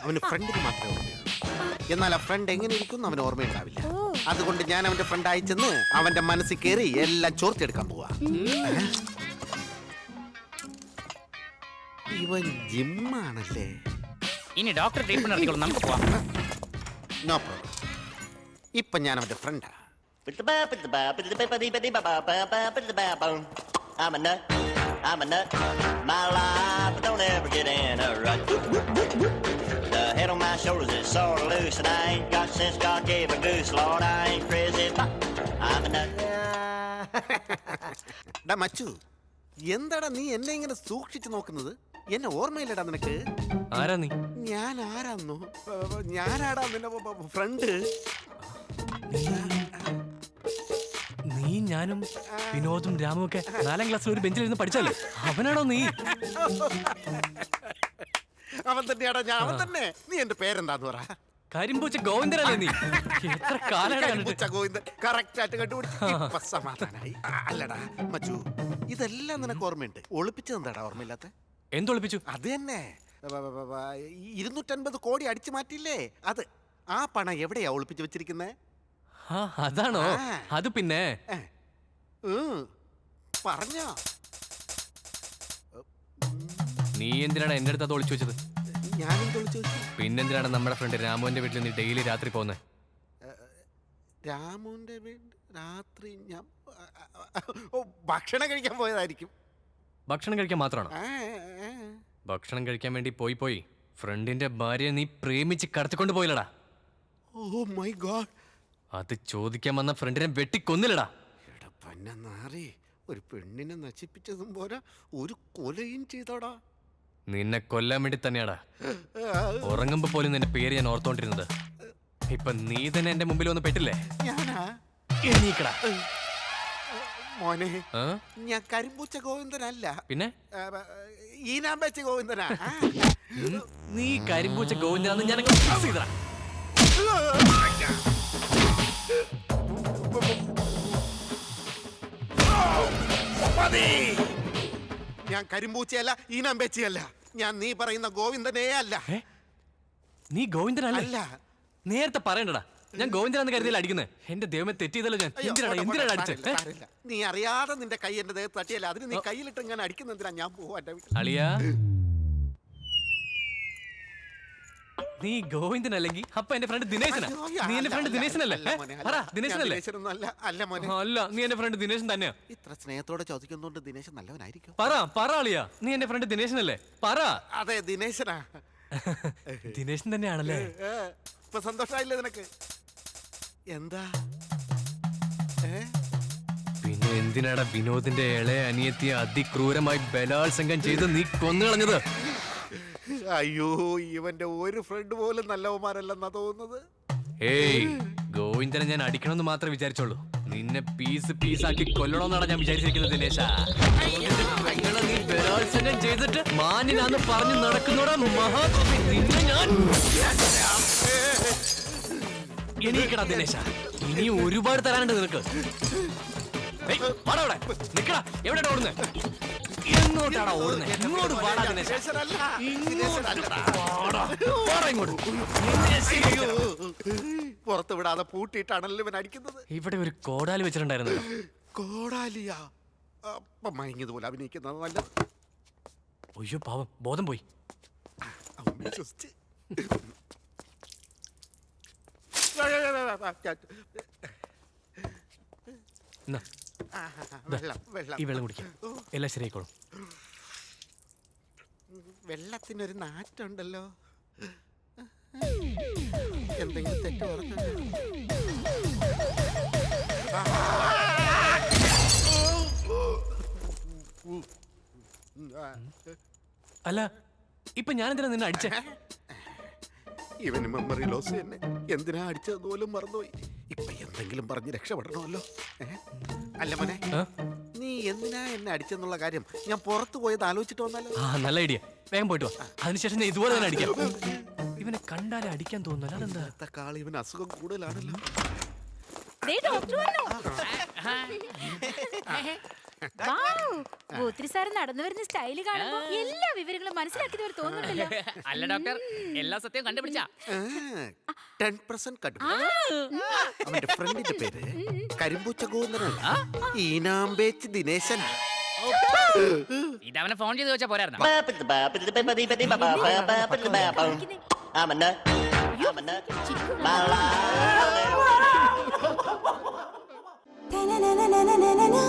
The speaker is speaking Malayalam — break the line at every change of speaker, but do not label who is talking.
അവന് ഫ്രണ്ടിന് മാത്രമേ ഓർമ്മയുള്ളൂ. എന്നാൽ ആ ഫ്രണ്ട് എങ്ങനെ ഇരിക്കും അവന് ഓർമ്മയുണ്ടാവില്ല. അതുകൊണ്ട് ഞാൻ അവന്റെ ഫ്രണ്ട് അയച്ചെന്ന് അവന്റെ മനസ്സിൽ കയറി എല്ലാം ചോർത്തിയെടുക്കാൻ പോവാ. ഇവൻ ജിമ്മാണല്ലേ.
ഇനി ഡോക്ടർ ട്രീറ്റ്മെന്റ് നടത്തിക്കോളൂ, നമുക്ക് പോവാം.
No problem. ഇപ്പൊ ഞാൻ അവന്റെ ഫ്രണ്ടാ.
I'm a nut. My life don't ever get in a rut. The head on my shoulders is sort of loose, and I ain't got sense God gave a goose. Lord, I ain't crazy, but I'm a nut.
ഡാ മച്ചു, എന്താടാ നീ എന്നെ ഇങ്ങനെ സൂക്ഷിച്ചു നോക്കുന്നത്? എന്നെ ഓർമ്മയില്ലടാ നിനക്ക്?
ആരാ നീ?
ഞാൻ ആരാന്നോ? ഞാനാടാ നിന്റെ ഫ്രണ്ട്.
നീ ഞാനും വിനോദും രാമും ഒക്കെ 4ാം ക്ലാസ്സിൽ ഒരു ബെഞ്ചിലിരുന്ന് പഠിച്ചല്ലേ? അവനാണോ നീ?
അവൻ തന്നെയാടാ ഞാൻ, അവൻ തന്നെ. നീ എന്റെ പേരെന്താന്ന് പറ.
കരിമ്പൂച്ച ഗോവിന്ദനല്ലേ നീ? എത്ര കാലാണ്
ഗോവിന്ദൻ കറക്റ്റ് ആയിട്ട് കണ്ടുപിടിച്ചു. സമാധാനായി. അല്ലടാ മച്ചു, ഇതെല്ലാം നിനക്ക് ഓർമ്മയുണ്ട്. ഒളിപ്പിച്ചതെന്താടാ ഓർമ്മയില്ലാത്ത?
എന്തൊളിപ്പിച്ചു?
അത് തന്നെ 250 കോടി അടിച്ചു മാറ്റിയില്ലേ, അത്. ആ പണം എവിടെയാ ഒളിപ്പിച്ചു വെച്ചിരിക്കുന്നേ?
അതാണോ? അത് പിന്നെ
പറഞ്ഞോ.
നീ എന്തിനാണ് എന്റെ അടുത്ത് അത് ഒളിച്ചു വെച്ചത്?
ഞാനും ഒളിച്ചു വെച്ചു.
പിന്നെന്തിനാണ് നമ്മുടെ ഫ്രണ്ട് രാമുവിന്റെ വീട്ടിൽ നീ ഡെയിലി രാത്രി പോകുന്നത്?
രാമുവിന്റെ വീട് രാത്രി ഞാൻ ഭക്ഷണം കഴിക്കാൻ പോയതായിരിക്കും.
ഭക്ഷണം കഴിക്കാൻ മാത്രമാണോ? ഭക്ഷണം കഴിക്കാൻ വേണ്ടി പോയി ഫ്രണ്ടിന്റെ ഭാര്യയെ നീ പ്രേമിച്ച് കടത്തിക്കൊണ്ട് പോയില്ലടാ.
Oh my God.
അത് ചോദിക്കാൻ വന്ന ഫ്രണ്ടിനെ വെട്ടിക്കൊന്നില്ലടാ.
എടാ പന്നനാറി, ഒരു പെണ്ണിനെ നശിപ്പിച്ചതും പോരാ, ഒരു കൊലയും ചെയ്തോടാ.
നിന്നെ കൊല്ലാൻ വേണ്ടി തന്നെയാടാ ഉറങ്ങുമ്പോ പോലും നിന്റെ പേര് ഞാൻ ഓർത്തോണ്ടിരുന്നത്. ഇപ്പൊ നീ തന്നെ എന്റെ മുമ്പിൽ വന്ന് പെട്ടില്ലേ?
ഞാനാ?
എണീക്കടാ
മോനെ, ഞാൻ കരിമ്പൂച്ച ഗോവിന്ദനല്ല.
പിന്നെ
ഈനാമ്പച്ച ഗോവിന്ദനാ.
നീ കരിമ്പൂച്ച ഗോവിന്ദനാന്ന് ഞാൻ ചെയ്തടാ.
ഞാൻ കരിമ്പൂച്ചയല്ല, ഈനാമ്പേച്ചയല്ല. ഞാൻ നീ പറയുന്ന ഗോവിന്ദനേ അല്ല.
നീ ഗോവിന്ദനല്ല? നേരത്തെ പറയണ്ടടാ. ഞാൻ ഗോവിന്ദനാന്ന് കരുതിയല്ല അടിക്കുന്നത്. എന്റെ ദൈവമേ, തെറ്റിയതല്ലോ ഞാൻ. എന്തിനാണ് അടിച്ചത്?
നീ അറിയാതെ നിന്റെ കൈ എന്റെ ദേഹത്ത് തട്ടിയല്ല, അതിന് നീ കയ്യിലിട്ട് ഞാൻ അടിക്കുന്നതിനാ. ഞാൻ പോവാ.
അളിയാ, നീ ഗോവിന്ദനല്ലെങ്കിൽ അപ്പൊ എന്റെ ഫ്രണ്ട് ദിനേശനാ. നീ എന്റെ ഫ്രണ്ട് ദിനേശനല്ലേ? ദിനേശനല്ലേ? അല്ല, നീ എന്റെ ഫ്രണ്ട് ദിനേശൻ തന്നെയാ.
ഇത്ര സ്നേഹത്തോടെ ചോദിക്കുന്നോണ്ട് ദിനേശൻ നല്ലവനായിരിക്കും.
പറ അളിയാ, നീ എന്റെ ഫ്രണ്ട് ദിനേശനല്ലേ? പറ.
അതെ, ദിനേശനാ.
ദിനേശൻ തന്നെയാണല്ലേ?
ഇപ്പൊ സന്തോഷമായില്ലേ നിനക്ക്? എന്താ
പിന്നെ എന്തിനാടാ വിനോദിന്റെ ഇളയ അനിയത്തിയെ അതിക്രൂരമായി ബലാത്സംഗം ചെയ്ത് നീ കൊന്നുകളഞ്ഞത്?
അയ്യോ, ഇവന്റെ ഒരു ഫ്രണ്ട് പോലും നല്ലവന്മാരല്ലെന്നാ തോന്നുന്നത്.
ഏയ്, ഗോവിന്ദനെ ഞാൻ അടിക്കണമെന്ന് മാത്രമേ വിചാരിച്ചോളൂ. നിന്നെ പീസാക്കി കൊല്ലണമെന്നാണ് ഞാൻ വിചാരിച്ചിരിക്കുന്നത് ദിനേശ. നീ ബലാത്സംഗം ചെയ്തിട്ട് മാന്യനാന്ന് പറഞ്ഞു നടക്കുന്നോടാ മഹാകവി. നിന്നെ ഞാൻ എണീക്കടാ ദിനേശ. ഇനി ഒരുപാട് തരാനുണ്ട് നിനക്ക്. നിക്കടാ. എവിടെയാ ഓടുന്നത്? എങ്ങോട്ടാടാ ഓടുന്നത്? ഇങ്ങോട്ട് പാടാ ദിനേശ.
പുറത്ത് വിടാതെ പൂട്ടിയിട്ടാണല്ലോ ഇവൻ അടിക്കുന്നത്.
ഇവിടെ ഒരു കോടാലി വെച്ചിട്ടുണ്ടായിരുന്നു.
കോടാലിയാ? അപ്പൊ മയങ്ങിയതുപോലെ അഭിനയിക്കുന്നത് നല്ലത്.
അയ്യോ പാവം, ബോധം പോയി. ഈ വെള്ളം കുടിക്കാം, എല്ലാം ശരിയായിക്കോളും.
വെള്ളത്തിനൊരു നാറ്റുണ്ടല്ലോ. എന്തെങ്കിലും തെറ്റ് പറഞ്ഞു?
അല്ല, ഇപ്പൊ ഞാനെന്തിനാ നിന്നെ അടിച്ചേ?
ഇവന് മെമ്മറി ലോസ് തന്നെ. എന്തിനാ അടിച്ചതെന്ന് പോലും മറന്നുപോയി. ഇപ്പൊ എന്തെങ്കിലും പറഞ്ഞ് രക്ഷപ്പെടണമല്ലോ. അല്ല മോനെ, നീ എന്തിനാ എന്നെ അടിച്ചെന്നുള്ള കാര്യം ഞാൻ പുറത്തു പോയത് ആലോചിച്ചിട്ട് വന്നാലോ?
നല്ല ഐഡിയ. വേഗം പോയിട്ട് വാ. അതിനുശേഷം ഞാൻ ഇതുപോലെ തന്നെ അടിക്കാം. ഇവനെ കണ്ടാലേ അടിക്കാൻ തോന്നുന്നു. അതെന്താ?
കാൾ ഇവന് അസുഖം കൂടുതലാണല്ലോ.
ദേ ഡോക്ടർ വന്നു. വൗ, ഗോത്രി സാർ നടന്നു വരുന്ന സ്റ്റൈല് കാണുമ്പോ എല്ലാ വിവരങ്ങളും മനസ്സിലാക്കിയവർ തോന്നുന്നുണ്ടല്ലോ.
അല്ല ഡോക്ടർ, എല്ലാ സത്യവും കണ്ടുപിടിച്ച
10% കണ്ടു. അവന്റെ ഫ്രണ്ടിന്റെ പേര് കരിമ്പൂച്ച ഗോവിന്ദനാണ്. ഈനാമ്പേച്ച് ദിനേശനാ.
ഇതവനെ ഫോൺ ചെയ്ത് വെച്ചാ പോരായിരുന്നു.
I'm a nut. I'm a nut. My life.
Na na na na na na na na.